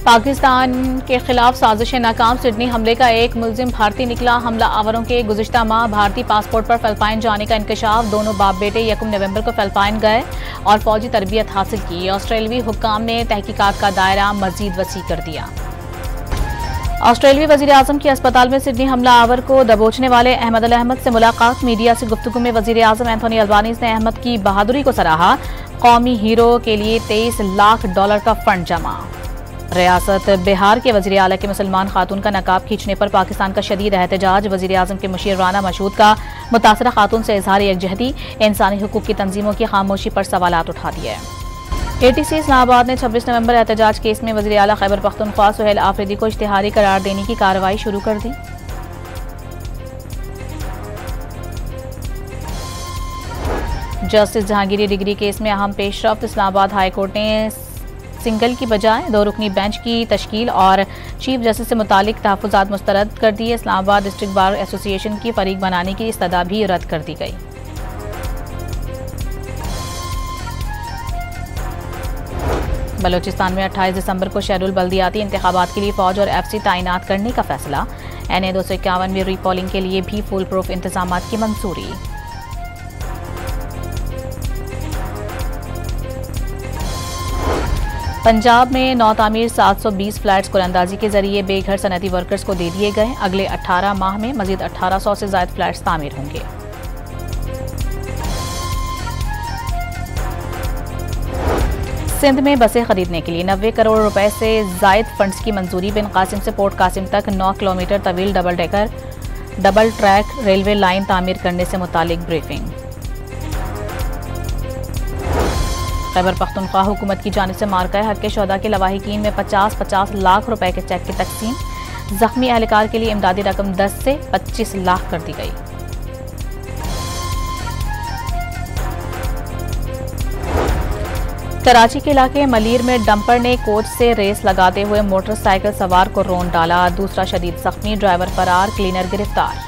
पाकिस्तान के खिलाफ साजिश नाकाम, सिडनी हमले का एक मुलजिम भारतीय निकला। हमला आवरों के गुज़िश्ता माह भारतीय पासपोर्ट पर फिलिपाइन जाने का इंकशाफ। दोनों बाप बेटे 1 नवंबर को फिलिपाइन गए और फौजी तरबियत हासिल की। ऑस्ट्रेलियाई हुक्काम ने तहकीकात का दायरा मजीद वसी कर दिया। ऑस्ट्रेलियाई वज़ीर आज़म के अस्पताल में सिडनी हमला आवर को दबोचने वाले अहमद अल अहमद से मुलाकात। मीडिया से गुफ्तगू में वज़ीर आज़म एंथोनी अल्बानीज़ ने अहमद की बहादुरी को सराहा। कौमी हीरो के लिए $23 लाख का फंड जमा। रियासत बिहार के वज़ीर आला की मुसलमान खातून का नकाब खींचने पर पाकिस्तान का शदीद एहतजाज। वज़ीर आज़म के मुशीर राना मशहूद का मुतासरा खातून से इजहार यकजहती। इंसानी हुकूक की तंजीमों की खामोशी पर सवालात उठा दिए। ATC इस्लामाबाद ने 26 नवंबर एहतजाज केस में वज़ीर आला खैबर पख्तूनख्वा सुहेल आफरीदी को इश्तिहारी करार देने की कार्रवाई शुरू कर दी। जस्टिस जहांगीरी डिग्री केस में अहम पेशरफ्त। इस्लामाबाद हाई कोर्ट ने सिंगल की बजाय 2 रुकनी बेंच की तश्कील और चीफ जस्टिस से मुतालिक तहफ़्फ़ुज़ात मुस्तरद कर दिए। इस्लामाबाद डिस्ट्रिक्ट बार एसोसिएशन की फरीक बनाने की इस्तदा भी रद्द कर दी गई। बलोचिस्तान में 28 दिसंबर को शेड्यूल बल्दियाती इंतखाबात के लिए फौज और FC तैनात करने का फैसला। NA 251 में रीपोलिंग के लिए भी फुल प्रूफ इंतजाम की मंजूरी। पंजाब में नौ तामीर 720 फ्लैट्स कुलंदाजी के जरिए बेघर सनती वर्कर्स को दे दिए गए। अगले 18 माह में मजीद 1800 से ज्यादा फ्लैट्स तामीर होंगे। सिंध में बसें खरीदने के लिए 90 करोड़ रुपए से जायद फंड्स की मंजूरी। बिन कासिम से पोर्ट कासिम तक 9 किलोमीटर तवील डबल ट्रैक रेलवे लाइन तामीर करने से मुतालिक ब्रीफिंग। खैबर पख्तूनख्वा हुकूमत की जानिब से मार्का हक के शोहदा के लवाहिकीन में 50-50 लाख रुपए के चेक की तकसीम। जख्मी एहलकार के लिए इमदादी रकम 10 से 25 लाख कर दी गई। कराची के इलाके मलीर में डंपर ने कोच से रेस लगाते हुए मोटरसाइकिल सवार को रोन डाला। दूसरा शदीद जख्मी, ड्राइवर फरार, क्लीनर गिरफ्तार।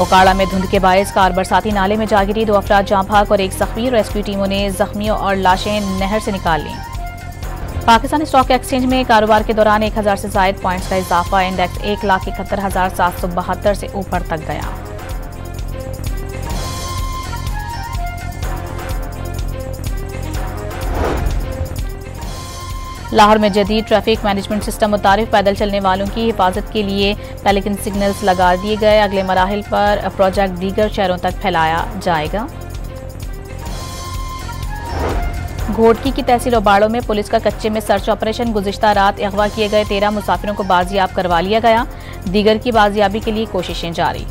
ओकाड़ा में धुंध के बायस कार बरसाती नाले में जा गिरी। 2 अफराद जाँ भाग और 1 जख्मी। रेस्क्यू टीमों ने जख्मियों और लाशें नहर से निकाल लीं। पाकिस्तान स्टॉक एक्सचेंज में कारोबार के दौरान 1000 से ज्यादा पॉइंट्स का इजाफा। इंडेक्स 1,71,772 से ऊपर तक गया। लाहौर में जदीद ट्रैफिक मैनेजमेंट सिस्टम मुतारिफ। पैदल चलने वालों की हिफाजत के लिए पेलिकन सिग्नल्स लगा दिए गए। अगले मराहिल पर प्रोजेक्ट दीगर शहरों तक फैलाया जाएगा। घोटकी की तहसील ओबाड़ो में पुलिस का कच्चे में सर्च ऑपरेशन। गुज़िश्ता रात अगवा किए गए 13 मुसाफिरों को बाजियाब करवा लिया गया। दीगर की बाजियाबी के लिए कोशिशें जारी।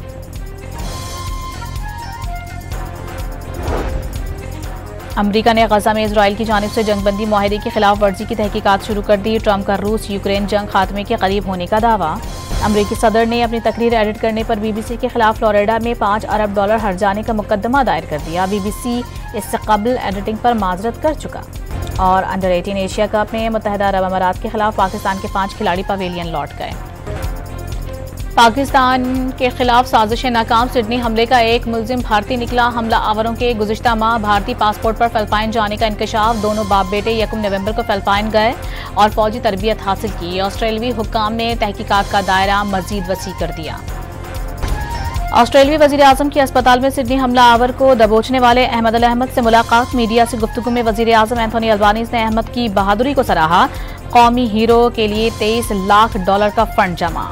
अमरीका ने गजा में इजराइल की जानिब से जंगबंदी मुआहदे की खिलाफ वर्जी की तहकीकात शुरू कर दी। ट्रंप का रूस यूक्रेन जंग खात्मे के करीब होने का दावा। अमरीकी सदर ने अपनी तकरीर एडिट करने पर BBC के खिलाफ फ्लोरिडा में $5 अरब हर्जाने का मुकदमा दायर कर दिया। BBC इससे कबल एडिटिंग पर माजरत कर चुका। और अंडर 18 एशिया कप में मुत्तहिदा अरब अमारात के खिलाफ पाकिस्तान के 5 खिलाड़ी पवेलियन लौट गए। पाकिस्तान के खिलाफ साजिश नाकाम, सिडनी हमले का एक मुलजिम भारतीय निकला। हमला आवरों के गुज़िश्ता माह भारतीय पासपोर्ट पर फिलिपाइन जाने का इंकशाफ। दोनों बाप बेटे 1 नवंबर को फिलिपाइन गए और फौजी तरबियत हासिल की। ऑस्ट्रेलियाई हुक्काम ने तहकीकात का दायरा मजीद वसी कर दिया। ऑस्ट्रेलियाई वज़ीर आज़म के अस्पताल में सिडनी हमला आवर को दबोचने वाले अहमद अल अहमद से मुलाकात। मीडिया से गुफ्तगू में वज़ीर आज़म एंथोनी अल्बानीज़ ने अहमद की बहादुरी को सराहा। कौमी हीरो के लिए $23 लाख का फंड जमा।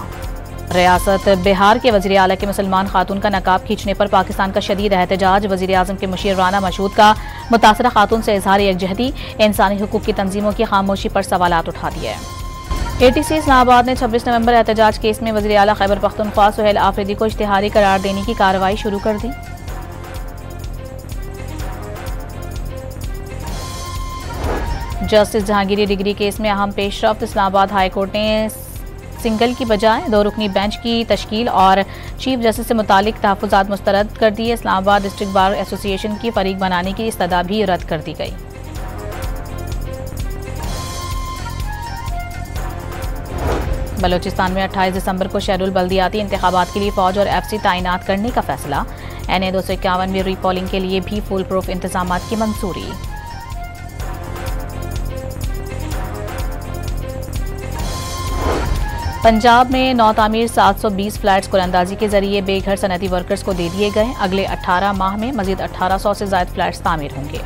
रियासत बिहार के वज़ीर आला की मुसलमान खातून का नकाब खींचने पर पाकिस्तान का शदीद एहतजाज। वज़ीर आज़म के मुशीर राना मशहूद का मुतासरा खातून से इजहार यकजहती। इंसानी हुकूक की तंजीमों की खामोशी पर सवालात उठा दिए। ATC इस्लामाबाद ने 26 नवंबर एहतजाज केस में वज़ीर आला खैबर पख्तूनख्वा सुहेल आफरीदी को इश्तिहारी करार देने की कार्रवाई शुरू कर दी। जस्टिस जहांगीरी डिग्री केस में अहम पेशरफ्त। इस्लामाबाद हाई कोर्ट ने सिंगल की बजाय 2 रुकनी बेंच की तश्कील और चीफ जस्टिस से मुतालिक तहफ़्फ़ुज़ात मुस्तरद कर दिए। इस्लामाबाद डिस्ट्रिक्ट बार एसोसिएशन की फरीक बनाने की इस्तदा भी रद्द कर दी गई। बलोचिस्तान में 28 दिसंबर को शेड्यूल बल्दियाती इंतखाबात के लिए फौज और FC तैनात करने का फैसला। NA 251 में रीपोलिंग के लिए भी फुल प्रूफ इंतजाम की मंजूरी। पंजाब में नौ तामीर 720 फ्लैट्स कुरअंदाजी के जरिए बेघर सनती वर्कर्स को दे दिए गए। अगले 18 माह में मजीद 1800 से ज्यादा फ्लैट्स तामीर होंगे।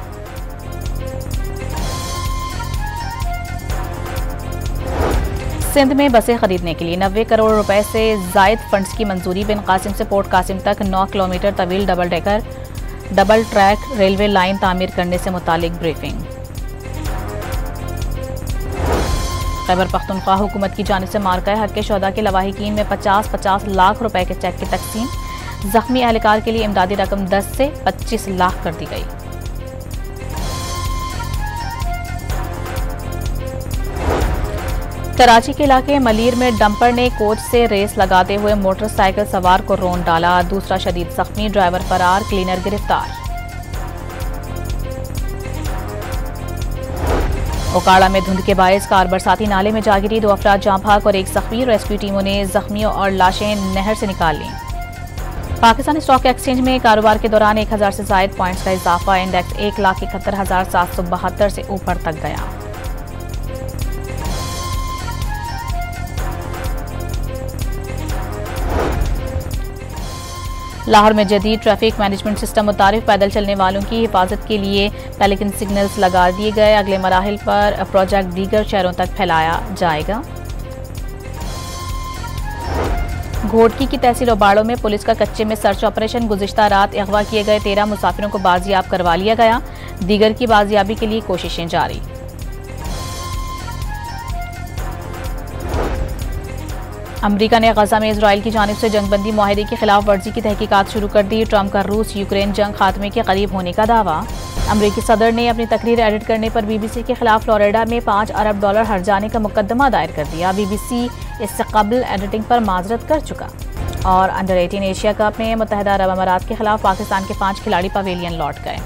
सिंध में बसें खरीदने के लिए 90 करोड़ रुपए से जायद फंड्स की मंजूरी। बिन कासिम से पोर्ट कासिम तक 9 किलोमीटर तवील डबल ट्रैक रेलवे लाइन तामीर करने से मुतालिक ब्रीफिंग। खैबर पख्तूनख्वा हुकूमत की जानिब से मार्का हक के शोधा के लवाहिकीन में 50-50 लाख रुपए के चेक की तकसीम। जख्मी एहलकार के लिए इमदादी रकम 10 से 25 लाख कर दी गई। कराची के इलाके मलीर में डंपर ने कोच से रेस लगाते हुए मोटरसाइकिल सवार को रौंद डाला। दूसरा शदीद जख्मी, ड्राइवर फरार, क्लीनर गिरफ्तार। ओकाड़ा में धुंध के बायस कार बरसाती नाले में जा गिरी। 2 अफराद जाँ भाग और 1 जख्मी। रेस्क्यू टीमों ने जख्मियों और लाशें नहर से निकाल लीं। पाकिस्तानी स्टॉक एक्सचेंज में कारोबार के दौरान 1000 से ज्यादा पॉइंट्स का इजाफा। इंडेक्स 1,71,772 से ऊपर तक गया। लाहौर में जदीद ट्रैफिक मैनेजमेंट सिस्टम मुतारिफ। पैदल चलने वालों की हिफाजत के लिए पेलिकन सिग्नल्स लगा दिए गए। अगले मराहिल पर प्रोजेक्ट दीगर शहरों तक फैलाया जाएगा। घोटकी की तहसील ओबाड़ो में पुलिस का कच्चे में सर्च ऑपरेशन। गुज़िश्ता रात अगवा किए गए 13 मुसाफिरों को बाजियाब करवा लिया गया। दीगर की बाजियाबी के लिए कोशिशें जारी। अमरीका ने गजा में इजराइल की जानिब से जंगबंदी मुआहदे की खिलाफ वर्जी की तहकीकात शुरू कर दी। ट्रंप का रूस यूक्रेन जंग खात्मे के करीब होने का दावा। अमरीकी सदर ने अपनी तकरीर एडिट करने पर बीबीसी के खिलाफ फ्लोरिडा में $5 अरब हर्जाने का मुकदमा दायर कर दिया। बीबीसी इससे कबल एडिटिंग पर माजरत कर चुका। और अंडर 18 एशिया कप में मुत्तहिदा अरब अमारात के खिलाफ पाकिस्तान के 5 खिलाड़ी पवेलियन लौट गए।